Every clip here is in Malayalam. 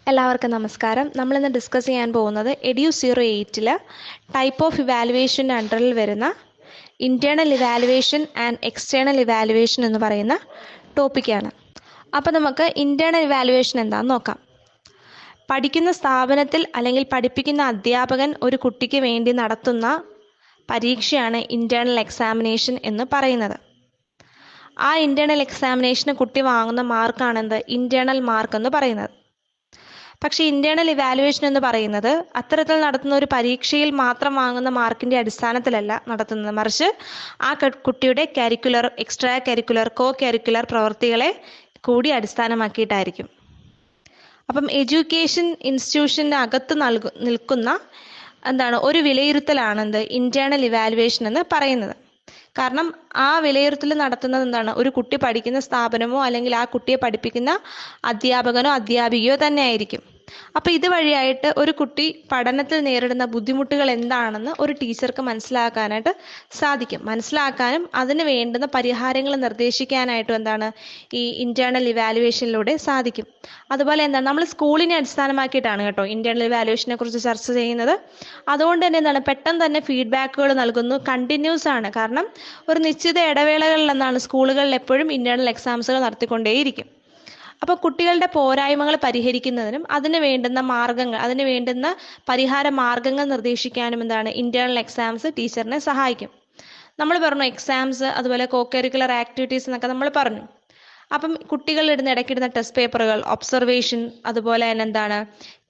എല്ലാവർക്കും നമസ്കാരം. നമ്മളിന്ന് ഡിസ്കസ് ചെയ്യാൻ പോകുന്നത് EDU08 ടൈപ്പ് ഓഫ് ഇവാലുവേഷൻ അണ്ടറിൽ വരുന്ന internal evaluation and external evaluation എന്ന് പറയുന്ന ടോപ്പിക്കാണ്. അപ്പോൾ നമുക്ക് ഇൻറ്റേർണൽ ഇവാലുവേഷൻ എന്താണെന്ന് നോക്കാം. പഠിക്കുന്ന സ്ഥാപനത്തിൽ അല്ലെങ്കിൽ പഠിപ്പിക്കുന്ന അധ്യാപകൻ ഒരു കുട്ടിക്ക് വേണ്ടി നടത്തുന്ന പരീക്ഷയാണ് ഇൻറ്റേർണൽ എക്സാമിനേഷൻ എന്ന് പറയുന്നത്. ആ ഇൻറ്റേർണൽ എക്സാമിനേഷന് കുട്ടി വാങ്ങുന്ന മാർക്കാണെന്ത് ഇൻറ്റേർണൽ മാർക്ക് എന്ന് പറയുന്നത്. പക്ഷേ ഇൻറ്റേർണൽ ഇവാലുവേഷൻ എന്ന് പറയുന്നത് അത്തരത്തിൽ നടത്തുന്ന ഒരു പരീക്ഷയിൽ മാത്രം വാങ്ങുന്ന മാർക്കിൻ്റെ അടിസ്ഥാനത്തിലല്ല നടത്തുന്നത്, മറിച്ച് ആ കുട്ടിയുടെ curricular, extra curricular, co curricular പ്രവൃത്തികളെ കൂടി അടിസ്ഥാനമാക്കിയിട്ടായിരിക്കും. അപ്പം എഡ്യൂക്കേഷൻ ഇൻസ്റ്റിറ്റ്യൂഷൻ്റെ അകത്ത് നിൽക്കുന്ന ഒരു വിലയിരുത്തലാണെന്ത് ഇൻറ്റേർണൽ ഇവാലുവേഷൻ എന്ന് പറയുന്നത്. കാരണം ആ വിലയിരുത്തൽ നടത്തുന്നത് ഒരു കുട്ടി പഠിക്കുന്ന സ്ഥാപനമോ അല്ലെങ്കിൽ ആ കുട്ടിയെ പഠിപ്പിക്കുന്ന അധ്യാപകനോ അധ്യാപികയോ തന്നെ ആയിരിക്കും. അപ്പോൾ ഇതുവഴിയായിട്ട് ഒരു കുട്ടി പഠനത്തിൽ നേരിടുന്ന ബുദ്ധിമുട്ടുകൾ എന്താണെന്ന് ഒരു ടീച്ചർക്ക് മനസ്സിലാക്കാനായിട്ട് സാധിക്കും. മനസ്സിലാക്കാനും അതിന് വേണ്ടുന്ന പരിഹാരങ്ങൾ നിർദ്ദേശിക്കാനായിട്ടും ഈ ഇൻറ്റേർണൽ ഇവാലുവേഷനിലൂടെ സാധിക്കും. അതുപോലെ നമ്മൾ സ്കൂളിനെ അടിസ്ഥാനമാക്കിയിട്ടാണ് കേട്ടോ ഇൻറ്റേർണൽ ഇവാലുവേഷനെ കുറിച്ച് ചർച്ച ചെയ്യുന്നത്. അതുകൊണ്ട് തന്നെ പെട്ടെന്ന് തന്നെ ഫീഡ്ബാക്കുകൾ നൽകുന്നു, കണ്ടിന്യൂസ് ആണ്. കാരണം ഒരു നിശ്ചിത ഇടവേളകളിൽ സ്കൂളുകളിൽ എപ്പോഴും ഇൻറ്റേർണൽ എക്സാംസുകൾ നടത്തിക്കൊണ്ടേയിരിക്കും. അപ്പോൾ കുട്ടികളുടെ പോരായ്മകൾ പരിഹരിക്കുന്നതിനും അതിന് വേണ്ടുന്ന മാർഗങ്ങൾ, അതിന് വേണ്ടുന്ന പരിഹാര മാർഗങ്ങൾ നിർദ്ദേശിക്കാനും ഇൻറ്റേർണൽ എക്സാംസ് ടീച്ചറിനെ സഹായിക്കും. നമ്മൾ പറഞ്ഞു എക്സാംസ്, അതുപോലെ കോ കരിക്കുലർ ആക്ടിവിറ്റീസ് എന്നൊക്കെ നമ്മൾ പറഞ്ഞു. അപ്പം ഇടയ്ക്കിടുന്ന ടെസ്റ്റ് പേപ്പറുകൾ, ഒബ്സർവേഷൻ, അതുപോലെ തന്നെ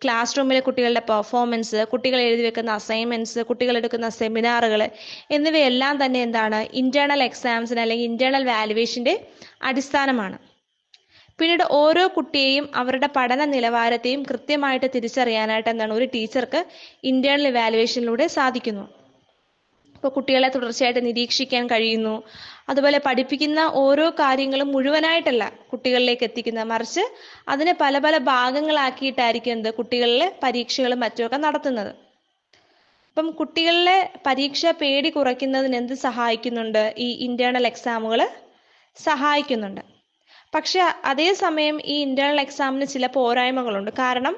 ക്ലാസ് റൂമിലെ കുട്ടികളുടെ പെർഫോമൻസ്, കുട്ടികൾ എഴുതി വെക്കുന്ന അസൈൻമെൻറ്റ്സ്, കുട്ടികൾ എടുക്കുന്ന സെമിനാറുകൾ എന്നിവയെല്ലാം തന്നെ ഇൻറ്റേർണൽ എക്സാംസിന് അല്ലെങ്കിൽ ഇൻറ്റേർണൽ വാലുവേഷൻ്റെ അടിസ്ഥാനമാണ്. പിന്നീട് ഓരോ കുട്ടിയെയും അവരുടെ പഠന നിലവാരത്തെയും കൃത്യമായിട്ട് തിരിച്ചറിയാനായിട്ട് ഒരു ടീച്ചർക്ക് ഇൻറ്റേർണൽ ഇവാലുവേഷനിലൂടെ സാധിക്കുന്നു. ഇപ്പോൾ കുട്ടികളെ തുടർച്ചയായിട്ട് നിരീക്ഷിക്കാൻ കഴിയുന്നു. അതുപോലെ പഠിപ്പിക്കുന്ന ഓരോ കാര്യങ്ങളും മുഴുവനായിട്ടല്ല കുട്ടികളിലേക്ക് എത്തിക്കുന്നത്, മറിച്ച് അതിനെ പല പല ഭാഗങ്ങളാക്കിയിട്ടായിരിക്കും കുട്ടികളിലെ പരീക്ഷകളും മറ്റുമൊക്കെ നടത്തുന്നത്. അപ്പം കുട്ടികളിലെ പരീക്ഷ പേടി കുറയ്ക്കുന്നതിന് എന്ത് സഹായിക്കുന്നുണ്ട്? ഈ ഇൻറ്റേർണൽ എക്സാമുകൾ സഹായിക്കുന്നുണ്ട്. പക്ഷെ അതേസമയം ഈ ഇൻറ്റേർണൽ എക്സാമിന് ചില പോരായ്മകളുണ്ട്. കാരണം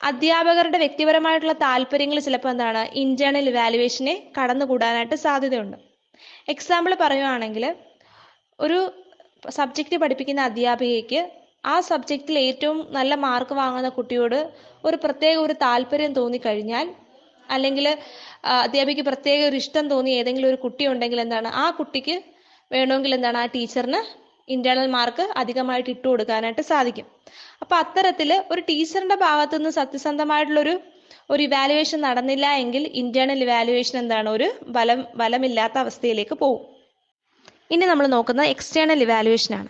അധ്യാപകരുടെ വ്യക്തിപരമായിട്ടുള്ള താല്പര്യങ്ങൾ ചിലപ്പോൾ ഇൻറ്റേർണൽ ഇവാലുവേഷനെ കടന്നുകൂടാനായിട്ട് സാധ്യതയുണ്ട്. എക്സാമ്പിൾ പറയുകയാണെങ്കിൽ, ഒരു സബ്ജക്റ്റ് പഠിപ്പിക്കുന്ന അധ്യാപികയ്ക്ക് ആ സബ്ജക്റ്റിൽ ഏറ്റവും നല്ല മാർക്ക് വാങ്ങുന്ന കുട്ടിയോട് ഒരു താല്പര്യം തോന്നിക്കഴിഞ്ഞാൽ, അല്ലെങ്കിൽ അധ്യാപികയ്ക്ക് പ്രത്യേക ഒരു ഇഷ്ടം തോന്നി ഏതെങ്കിലും ഒരു കുട്ടി ഉണ്ടെങ്കിൽ ആ കുട്ടിക്ക് വേണമെങ്കിൽ ആ ടീച്ചറിന് ഇൻറ്റേർണൽ മാർക്ക് അധികമായിട്ട് ഇട്ട് കൊടുക്കാനായിട്ട് സാധിക്കും. അപ്പോൾ അത്തരത്തിൽ ഒരു ടീച്ചറിന്റെ ഭാഗത്തു നിന്ന് സത്യസന്ധമായിട്ടുള്ളൊരു ഇവാലുവേഷൻ നടന്നില്ല എങ്കിൽ ഇൻറ്റേർണൽ ഇവാലുവേഷൻ ഒരു ബലമില്ലാത്ത അവസ്ഥയിലേക്ക് പോകും. ഇനി നമ്മൾ നോക്കുന്നത് എക്സ്റ്റേണൽ ഇവാലുവേഷൻ ആണ്.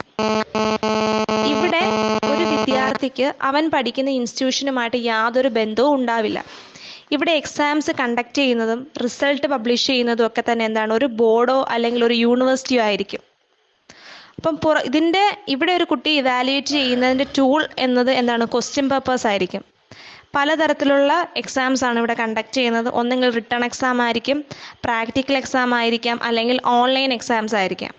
ഇവിടെ ഒരു വിദ്യാർത്ഥിക്ക് അവൻ പഠിക്കുന്ന ഇൻസ്റ്റിറ്റ്യൂഷനുമായിട്ട് യാതൊരു ബന്ധവും ഉണ്ടാവില്ല. ഇവിടെ എക്സാംസ് കണ്ടക്ട് ചെയ്യുന്നതും റിസൾട്ട് പബ്ലിഷ് ചെയ്യുന്നതും ഒക്കെ തന്നെ ഒരു ബോർഡോ അല്ലെങ്കിൽ ഒരു യൂണിവേഴ്സിറ്റിയോ ആയിരിക്കും. അപ്പം ഇവിടെ ഒരു കുട്ടി ഇവാലുവേറ്റ് ചെയ്യുന്നതിൻ്റെ ടൂൾ എന്നത് ക്വസ്റ്റ്യൻ പേപ്പേഴ്സ് ആയിരിക്കും. പലതരത്തിലുള്ള എക്സാംസ് ആണ് ഇവിടെ കണ്ടക്ട് ചെയ്യുന്നത്. ഒന്നെങ്കിൽ റിട്ടൺ എക്സാം ആയിരിക്കും, പ്രാക്ടിക്കൽ എക്സാം ആയിരിക്കാം, അല്ലെങ്കിൽ ഓൺലൈൻ എക്സാംസ് ആയിരിക്കാം.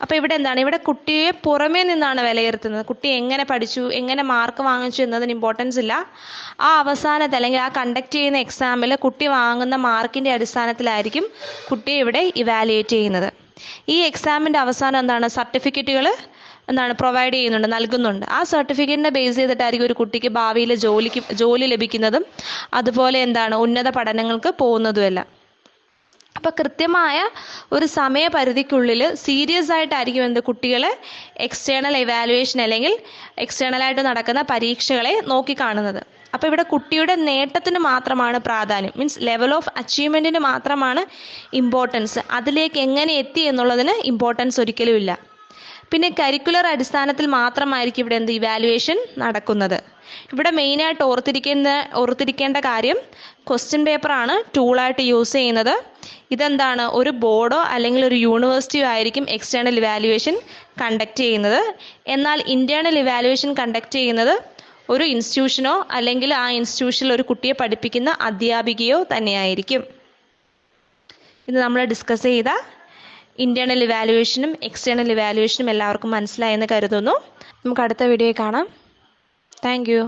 അപ്പോൾ ഇവിടെ കുട്ടിയെ പുറമേ നിന്നാണ് വിലയിരുത്തുന്നത്. കുട്ടി എങ്ങനെ പഠിച്ചു, എങ്ങനെ മാർക്ക് വാങ്ങിച്ചു എന്നതിന് ഇമ്പോർട്ടൻസ് ഇല്ല. ആ അവസാനത്തെ അല്ലെങ്കിൽ ആ കണ്ടക്ട് ചെയ്യുന്ന എക്സാമിൽ കുട്ടി വാങ്ങുന്ന മാർക്കിൻ്റെ അടിസ്ഥാനത്തിലായിരിക്കും കുട്ടിയെ ഇവിടെ ഇവാലുവേറ്റ് ചെയ്യുന്നത്. ഈ എക്സാമിൻ്റെ അവസാനം സർട്ടിഫിക്കറ്റുകൾ പ്രൊവൈഡ് ചെയ്യുന്നുണ്ട്, നൽകുന്നുണ്ട്. ആ സർട്ടിഫിക്കറ്റിനെ ബേസ് ചെയ്തിട്ടായിരിക്കും ഒരു കുട്ടിക്ക് ഭാവിയിൽ ജോലി ലഭിക്കുന്നതും അതുപോലെ ഉന്നത പഠനങ്ങൾക്ക് പോകുന്നതുമെല്ലാം. അപ്പോൾ കൃത്യമായ ഒരു സമയപരിധിക്കുള്ളിൽ സീരിയസ് ആയിട്ടായിരിക്കും കുട്ടികളെ എക്സ്റ്റേണൽ ഇവാലുവേഷൻ അല്ലെങ്കിൽ എക്സ്റ്റേണലായിട്ട് നടക്കുന്ന പരീക്ഷകളെ നോക്കിക്കാണുന്നത്. അപ്പോൾ ഇവിടെ കുട്ടിയുടെ നേട്ടത്തിന് മാത്രമാണ് പ്രാധാന്യം, മീൻസ് ലെവൽ ഓഫ് അച്ചീവ്മെൻറ്റിന് മാത്രമാണ് ഇമ്പോർട്ടൻസ്. അതിലേക്ക് എങ്ങനെ എത്തി എന്നുള്ളതിന് ഇമ്പോർട്ടൻസ് ഒരിക്കലും ഇല്ല. പിന്നെ കരിക്കുലർ അടിസ്ഥാനത്തിൽ മാത്രമായിരിക്കും ഇവിടെ ഇവാലുവേഷൻ നടക്കുന്നത്. ഇവിടെ മെയിനായിട്ട് ഓർത്തിരിക്കേണ്ട കാര്യം ക്വസ്റ്റ്യൻ പേപ്പറാണ് ടൂളായിട്ട് യൂസ് ചെയ്യുന്നത്. ഒരു ബോർഡോ അല്ലെങ്കിൽ ഒരു യൂണിവേഴ്സിറ്റിയോ ആയിരിക്കും എക്സ്റ്റേണൽ ഇവാലുവേഷൻ കണ്ടക്ട് ചെയ്യുന്നത്. എന്നാൽ ഇൻറ്റേർണൽ ഇവാലുവേഷൻ കണ്ടക്ട് ചെയ്യുന്നത് ഒരു ഇൻസ്റ്റിറ്റ്യൂഷനോ അല്ലെങ്കിൽ ആ ഇൻസ്റ്റിറ്റ്യൂഷനിൽ ഒരു കുട്ടിയെ പഠിപ്പിക്കുന്ന അധ്യാപികയോ തന്നെയായിരിക്കും. ഇത് നമ്മൾ ഡിസ്കസ് ചെയ്ത ഇൻറ്റേർണൽ ഇവാലുവേഷനും എക്സ്റ്റേണൽ ഇവാലുവേഷനും എല്ലാവർക്കും മനസ്സിലായെന്ന് കരുതുന്നു. നമുക്ക് അടുത്ത വീഡിയോയിൽ കാണാം. Thank you.